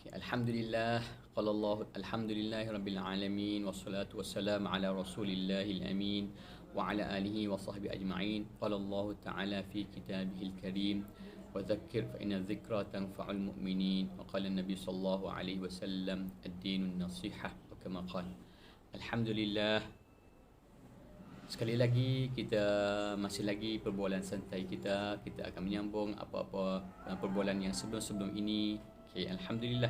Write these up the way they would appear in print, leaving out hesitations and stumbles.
Alhamdulillah, qala Allah alhamdulillahirabbil alamin wassalatu wassalamu ala rasulillahil amin wa ala alihi wa sahbihi ajma'in. Qala Allah ta'ala fi kitabihil karim wa dhakkir fa inna dhikra tanfa'ul mu'minin. Wa qala Nabi sallallahu alaihi wasallam ad-dinun nasihah wa kama qala. Alhamdulillah, sekali lagi kita masih lagi perbualan santai kita akan menyambung apa-apa perbualan yang sebelum-sebelum ini. Okey, alhamdulillah.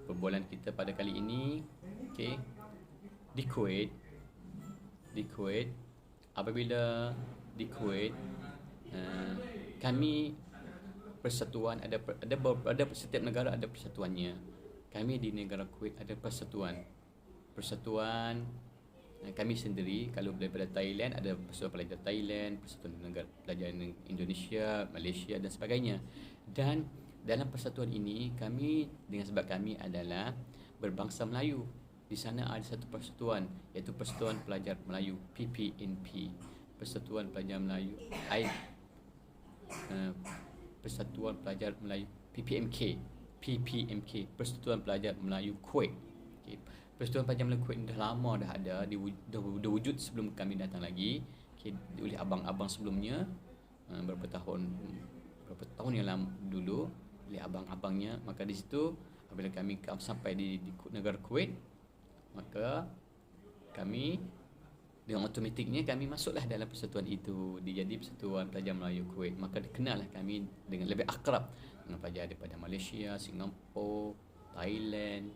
Perbualan kita pada kali ini, okey, di Kuwait, apabila di Kuwait, kami persatuan ada setiap negara ada persatuannya. Kami di negara Kuwait ada persatuan kami sendiri. Kalau daripada Thailand ada persatuan pelajar Thailand, persatuan negara pelajar Indonesia, Malaysia dan sebagainya. Dan dalam persatuan ini kami, dengan sebab kami adalah berbangsa Melayu, di sana ada satu persatuan, iaitu Persatuan Pelajar Melayu PPNP, Persatuan Pelajar Melayu Persatuan Pelajar Melayu PPMK, Persatuan Pelajar Melayu Kuwait. Okay. Persatuan Pelajar Melayu Kuwait dah lama dah ada, dah wujud sebelum kami datang lagi. Okay. Oleh abang-abang sebelumnya, berapa tahun yang lama dulu, oleh abang-abangnya. Maka di situ apabila kami sampai di negara Kuwait, maka kami dengan automatiknya kami masuklah dalam persatuan itu, dijadi Persatuan Pelajar Melayu Kuwait. Maka dikenallah kami dengan lebih akrab dengan pelajar daripada Malaysia, Singapura, Thailand,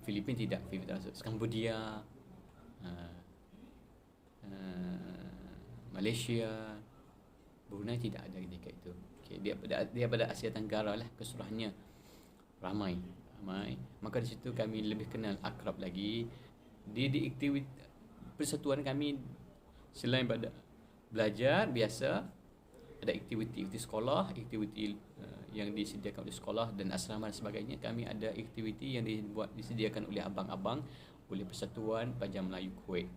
Filipina tidak, Cambodia, Malaysia, Brunei tidak ada ketika itu. Okay. Dia pada Asia Tenggara lah keseluruhannya, ramai. Maka di situ kami lebih kenal akrab lagi. Di aktiviti persatuan kami, selain pada belajar biasa, ada aktiviti sekolah, aktiviti yang disediakan oleh sekolah dan asrama dan sebagainya. Kami ada aktiviti yang disediakan oleh abang-abang, oleh Persatuan Pelajar Melayu Kuwait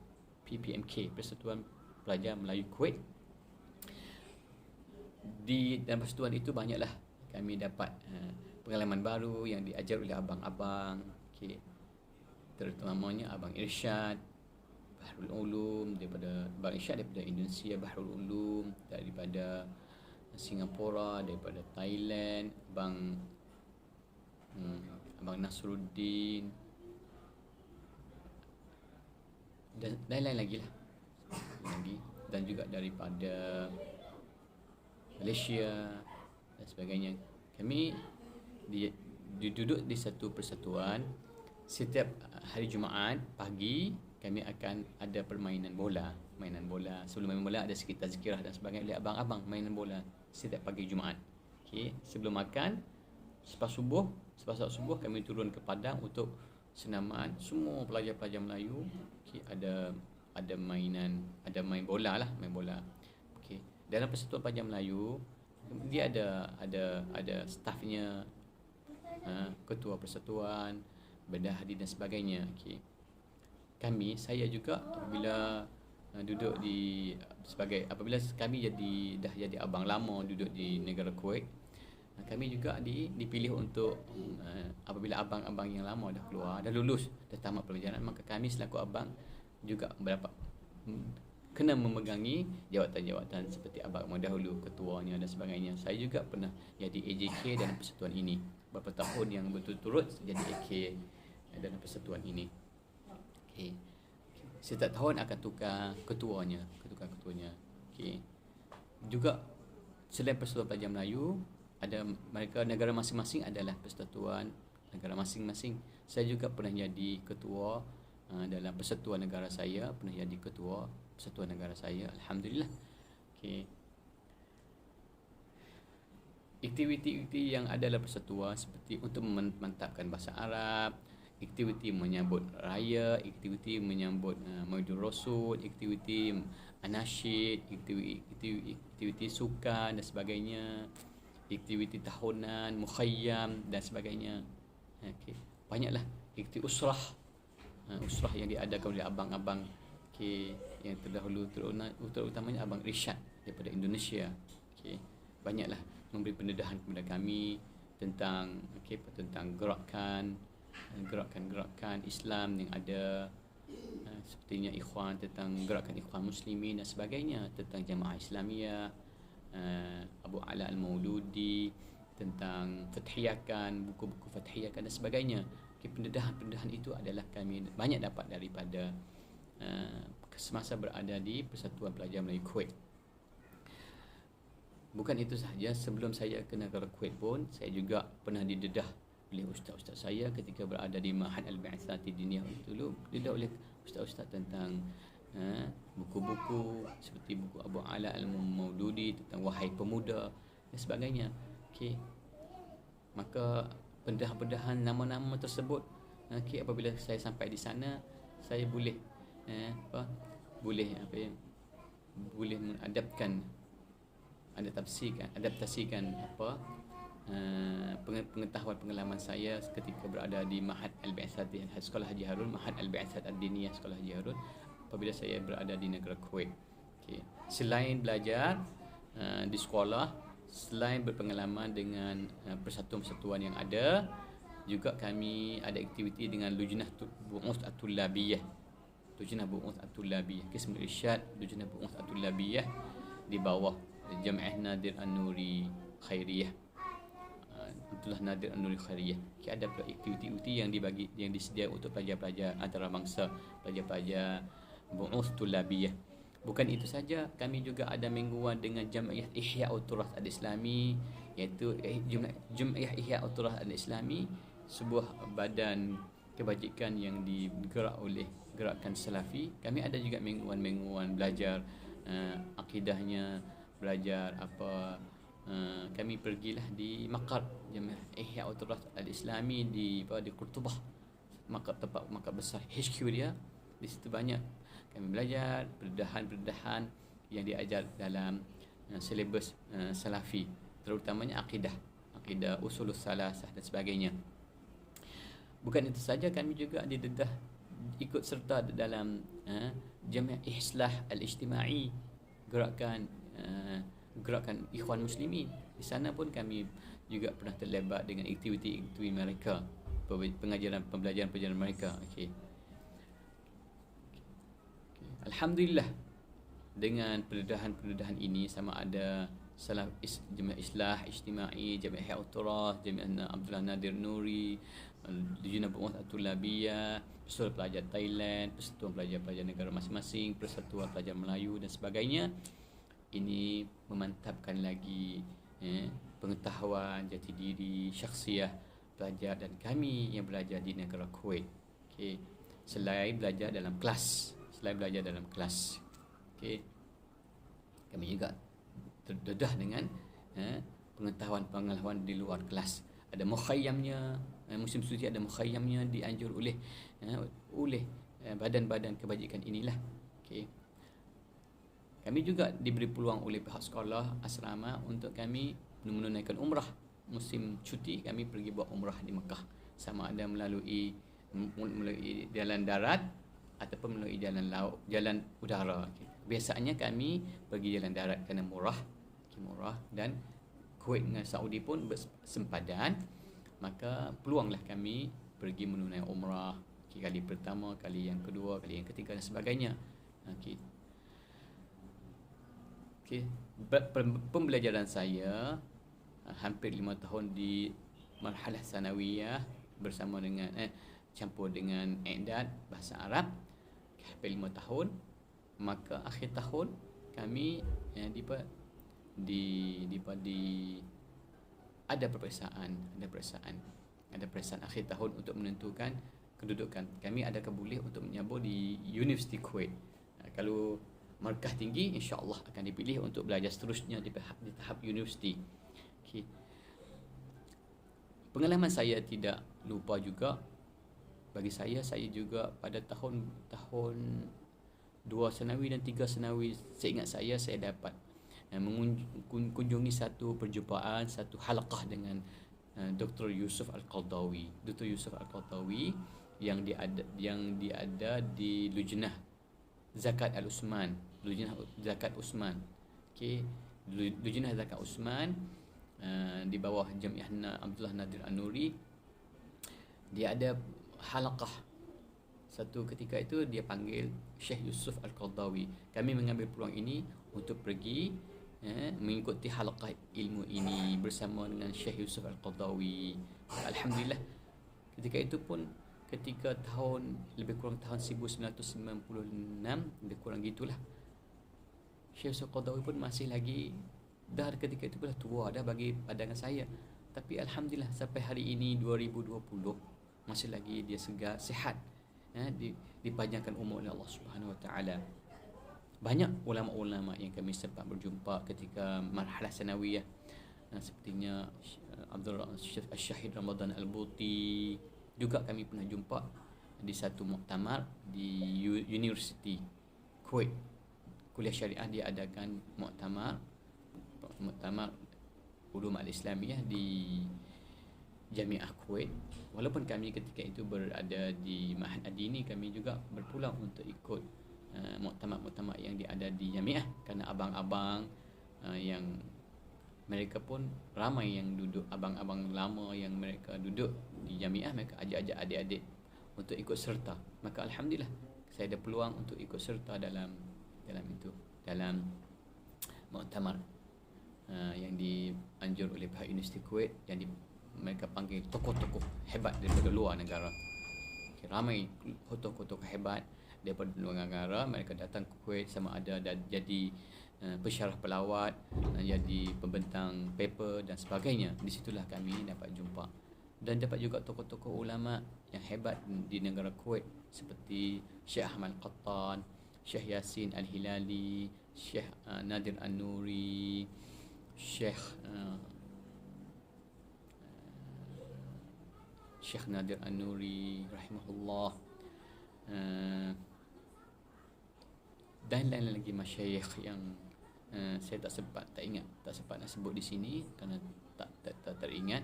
PPMK, Persatuan Pelajar Melayu Kuwait. Di dalam persatuan itu banyaklah kami dapat pengalaman baru yang diajar oleh abang-abang, okay. Terutamanya Abang Irsyad Bahrul Ulum daripada Indonesia, Bahrul Ulum daripada Singapura, daripada Thailand, Abang Nasruddin dan lain-lain lagi lah. Dan juga daripada Malaysia dan sebagainya. Kami duduk di satu persatuan. Setiap hari Jumaat pagi kami akan ada permainan bola. Sebelum main bola ada sekitar zikirah dan sebagainya oleh abang-abang, mainan bola setiap pagi Jumaat. Okey, sebelum makan, selepas solat subuh kami turun ke padang untuk senaman semua pelajar-pelajar Melayu. Okey, ada main bola. Okey. Dalam Persatuan Pelajar Melayu, dia ada stafnya, ketua persatuan, bendahari dan sebagainya. Okay. Saya juga apabila apabila kami dah jadi abang lama duduk di negara Kuwait, kami juga dipilih untuk apabila abang-abang yang lama dah keluar, dah lulus, dah tamat pelajaran, maka kami selaku abang juga kena memegangi jawatan-jawatan seperti abang dahulu, ketuanya dan sebagainya. Saya juga pernah jadi AJK dalam persatuan ini. Beberapa tahun yang berturut-turut jadi AK dalam persatuan ini. Okay. Setiap tahun akan tukar ketuanya. Okay. Juga selain Persatuan Pelajar Melayu, ada mereka negara masing-masing adalah persatuan negara masing-masing. Saya juga pernah jadi ketua dalam persatuan negara saya, pernah jadi ketua persatuan negara saya, alhamdulillah. Okey. Aktiviti yang ada dalam persatuan seperti untuk memantapkan bahasa Arab, aktiviti menyambut raya, aktiviti menyambut Maulidul Rasul, aktiviti anasyid, aktiviti sukan dan sebagainya, aktiviti tahunan, mukhayyam dan sebagainya. Okey. Banyaklah aktiviti usrah yang diadakan oleh abang-abang, okay, yang terdahulu, terutamanya Abang Irsyad daripada Indonesia. Okay. Banyaklah memberi pendedahan kepada kami tentang tentang gerakan Islam yang ada, sepertinya ikhwan, tentang gerakan ikhwan muslimin dan sebagainya, tentang jamaah Islamiyah, Abu Ala Al-Maududi, tentang fathiyakan, buku-buku fathiyakan dan sebagainya. Pendedahan itu adalah kami banyak dapat daripada semasa berada di Persatuan Pelajar Melayu Kuwait. Bukan itu sahaja, sebelum saya ke negara Kuwait pun saya juga pernah didedah oleh ustaz-ustaz saya ketika berada di Ma'had Al-Ba'atsati Diniyah dulu. Didedah oleh ustaz-ustaz tentang buku-buku seperti buku Abu Ala Al-Maududi tentang Wahai Pemuda dan sebagainya. Maka pendedahan nama-nama tersebut, apabila saya sampai di sana, saya boleh boleh adaptasikan pengetahuan pengalaman saya ketika berada di Ma'had Al-Ba'atsati, Sekolah Haji Harun, Ma'had Al-Ba'atsat Ad-Diniyah Sekolah Haji Harun, apabila saya berada di negara Kuwait. Selain belajar di sekolah, selain berpengalaman dengan persatuan-persatuan yang ada, juga kami ada aktiviti dengan Lujnah Bu'uth At-Tullabiyah, Lujnah Bu'uth At-Tullabiyah, Qism Irsyad Lujnah Bu'uth At-Tullabiyah di bawah Jamiah Nadir An-Nuri Khairiyah, Abdullah Nadir An-Nuri Khairiyah. Ada aktiviti-aktiviti yang disedia untuk pelajar-pelajar antarabangsa, pelajar-pelajar Bu'uth Tullabiyah. Bukan itu saja, kami juga ada mingguan dengan Jamiah Ihya'ut Turath Al-Islami, iaitu Jamiah Ihya'ut Turath Al-Islami, sebuah badan kebajikan yang digerak oleh gerakan Salafi. Kami ada juga mingguan belajar akidahnya, belajar kami pergilah di maqar Jamiah Ihya'ut Turath Al-Islami di Qurtubah, tempat besar HQ dia. Di situ banyak kami belajar pendedahan yang diajar dalam silibus Salafi, terutamanya akidah usulus salasah dan sebagainya. Bukan itu saja, kami juga didedah ikut serta dalam Jamiah Islah Al-Ijtimai, gerakan ikhwan muslimin. Di sana pun kami juga pernah terlibat dengan aktiviti mereka, pembelajaran mereka. Alhamdulillah, dengan pendedahan ini, sama ada Jamiah Islah Ijtimai, Jamiah Ihya'ut Turath, Jamiah Abdullah Nadir Nuri, Lujnah Bu'uth At-Tullabiyah, Persatuan Pelajar Thailand, Persatuan Pelajar negara masing-masing, Persatuan Pelajar Melayu dan sebagainya. Ini memantapkan lagi pengetahuan, jati diri, syakhsiah pelajar dan kami yang belajar di negara Kuwait. Selain belajar dalam kelas, kami juga terdedah dengan pengetahuan di luar kelas. Ada mukhayyamnya, musim suci ada mukhayyamnya, dianjur oleh badan-badan kebajikan inilah. Kami juga diberi peluang oleh pihak sekolah asrama untuk kami menunaikan umrah. Musim cuti kami pergi buat umrah di Mekah, sama ada melalui jalan darat ataupun melalui jalan udara. Biasanya kami pergi jalan darat kerana murah, dan Kuwait dengan Saudi pun bersempadan, maka peluanglah kami pergi menunaikan umrah kali pertama, kali yang kedua, kali yang ketiga dan sebagainya. Pembelajaran saya hampir 5 tahun di marhalah sanawiyah bersama dengan campur dengan i'dad bahasa Arab, hampir 5 tahun. Maka akhir tahun kami ada peperiksaan akhir tahun untuk menentukan kedudukan kami adakah boleh untuk menyabur di Universiti Kuwait. Kalau markah tinggi, insya-Allah akan dipilih untuk belajar seterusnya di tahap universiti. Pengalaman saya tidak lupa juga. Bagi saya juga pada tahun 2 senawi dan 3 senawi, seingat saya dapat mengunjungi satu perjumpaan, satu halaqah dengan Dr. Yusuf Al-Qardawi. Dr. Yusuf Al-Qardawi yang diada di Lujnah Zakat Al-Usman, Lujnah Zakat Usman. Lujnah Zakat Usman di bawah Jamiah Abdullah Nadir An-Nuri, dia ada halaqah. Satu ketika itu dia panggil Syekh Yusuf Al-Qaradawi. Kami mengambil peluang ini untuk pergi mengikuti halaqah ilmu ini bersama dengan Syekh Yusuf Al-Qaradawi. Alhamdulillah, ketika itu pun ketika tahun lebih kurang tahun 1996, lebih kurang gitulah, Syekh Yusuf Al-Qaradawi pun masih lagi, dah ketika itu dah tua dah bagi pandangan saya, tapi alhamdulillah sampai hari ini 2020 masih lagi dia segar, sihat, dipanjangkan umur oleh Allah Subhanahu Wa Taala. Banyak ulama-ulama yang kami sempat berjumpa ketika marhalah sanawiyah, sepertinya Abdul Syahid Ramadan Al-Buti juga kami pernah jumpa di satu muktamar di University Kuwait. Kuliah syariah dia adakan muktamar ulum al-islamiyah di Jamiah Kuwait. Walaupun kami ketika itu berada di Ma'had Ad-Dini, kami juga berpulang untuk ikut muktamar-muktamar yang diada di Jamiah, kerana abang-abang yang mereka pun ramai yang duduk, abang-abang lama yang mereka duduk di Jamiah, mereka ajak-ajak adik-adik untuk ikut serta. Maka alhamdulillah saya ada peluang untuk ikut serta dalam muktamar yang dianjur oleh pihak Universiti Kuwait, yang mereka panggil tokoh-tokoh hebat daripada luar negara. Ramai tokoh-tokoh hebat daripada luar negara, mereka datang ke Kuwait, sama ada jadi pensyarah pelawat, jadi pembentang paper dan sebagainya. Di situlah kami dapat jumpa dan dapat juga tokoh-tokoh ulama yang hebat di negara Kuwait seperti Syekh Ahmad Qattan, Syekh Yasin Al-Hilali, Syekh Nadir An-Nuri, Syekh Nadir An-Nuri rahimahullah, dan lain-lain lagi masyayikh yang saya tak sempat nak sebut di sini kerana tak teringat.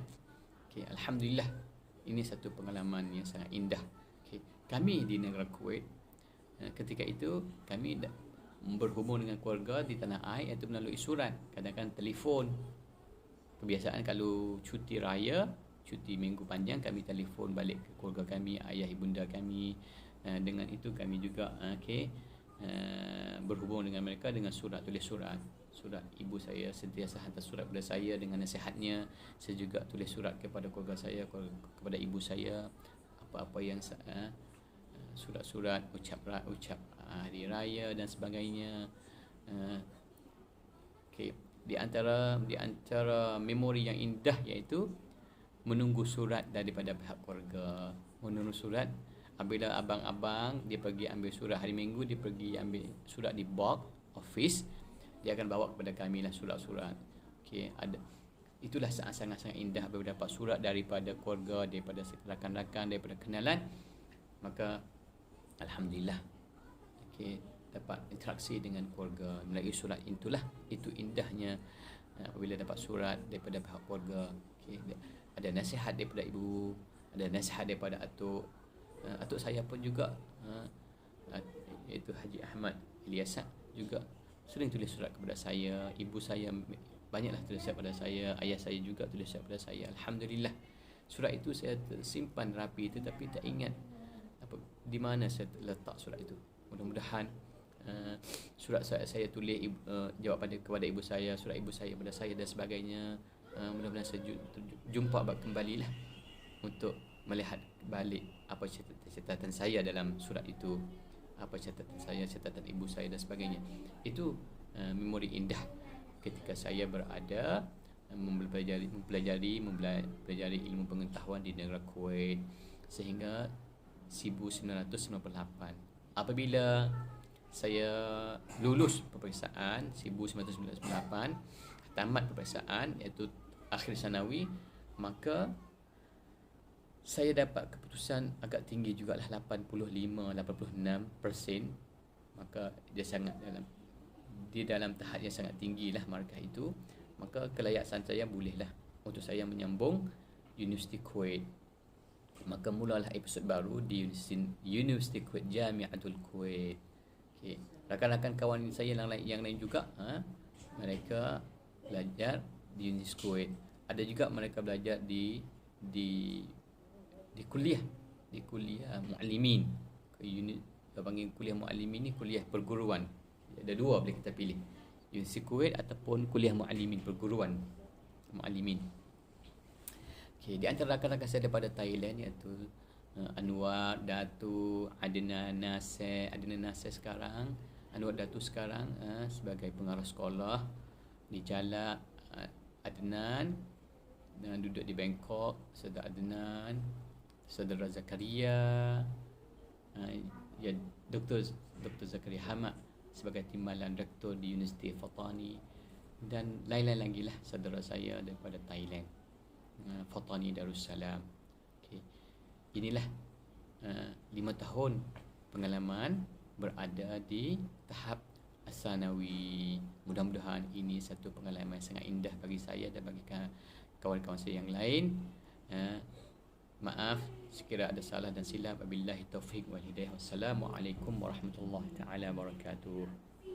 Okay, alhamdulillah, ini satu pengalaman yang sangat indah. Okay, kami di negara Kuwait ketika itu kami berhubung dengan keluarga di tanah air iaitu melalui surat, kadang-kadang telefon. Kebiasaan kalau cuti raya, cuti minggu panjang, kami telefon balik ke keluarga kami, ayah ibunda kami. Dengan itu kami juga berhubung dengan mereka dengan tulis surat. Ibu saya sentiasa hantar surat kepada saya dengan nasihatnya. Saya juga tulis surat kepada keluarga saya, kepada ibu saya, apa-apa yang surat-surat ucap hari raya dan sebagainya. Okay. Di antara memori yang indah iaitu menunggu surat daripada pihak keluarga. Menunggu surat apabila abang-abang dia pergi ambil surat hari Minggu, dia pergi ambil surat di box office, dia akan bawa kepada kami lah surat-surat. Okey, ada itulah sangat-sangat indah apabila dapat surat daripada keluarga, daripada rakan-rakan, daripada kenalan. Maka alhamdulillah, okey, dapat interaksi dengan keluarga melalui surat itulah. Itu indahnya apabila dapat surat daripada pihak keluarga. Okey, ada nasihat daripada ibu, ada nasihat daripada atuk. Atuk saya pun juga iaitu Haji Ahmad Ilyasa juga sering tulis surat kepada saya. Ibu saya banyaklah tulis surat kepada saya. Ayah saya juga tulis surat kepada saya. Alhamdulillah, surat itu saya simpan rapi, tetapi tak ingat di mana saya letak surat itu. Mudah-mudahan surat saya tulis jawab kepada ibu saya, surat ibu saya kepada saya dan sebagainya. Mudah-mudahan saya jumpa kembalilah untuk melihat balik apa catatan saya dalam surat itu, apa catatan saya, catatan ibu saya dan sebagainya. Itu memori indah ketika saya berada mempelajari ilmu pengetahuan di negara Kuwait sehingga 1998. Apabila saya lulus peperiksaan 1998, tamat peperiksaan iaitu akhir sanawi, maka saya dapat keputusan agak tinggi jugalah, 85-86%. Maka dia dalam tahap yang sangat tinggilah markah itu. Maka kelayakan saya bolehlah untuk saya menyambung Universiti Kuwait. Maka mulalah episod baru di Universiti Kuwait, Jamiatul Kuwait. Okay. Rakan-rakan kawan saya yang lain juga mereka belajar di Universiti Kuwait. ada juga mereka belajar di kuliah, di kuliah muallimin. Unit kita panggil kuliah muallimin ni kuliah perguruan. Ada dua boleh kita pilih. Universiti Kuwait ataupun kuliah muallimin, perguruan muallimin. Okey, di antara rakan-rakan saya daripada Thailand iaitu Anwar, Datu, Adnan Nasir sekarang, Anwar Datu sekarang sebagai pengarah sekolah di Jalak. Adnan duduk di Bangkok, saudara Adnan, saudara Zakaria, ya Dr. Zakaria Hamad sebagai timbalan rektor di Universiti Fatani, dan lain-lain lagi lah saudara saya daripada Thailand, Fatani Darussalam. Okay. Inilah 5 tahun pengalaman berada di tahap As-Sanawi. Mudah-mudahan ini satu pengalaman yang sangat indah bagi saya dan bagi kawan-kawan saya yang lain. Maaf sekira ada salah dan silap. Wabillahi taufiq wal hidayah. Wassalamualaikum warahmatullahi taala wabarakatuh.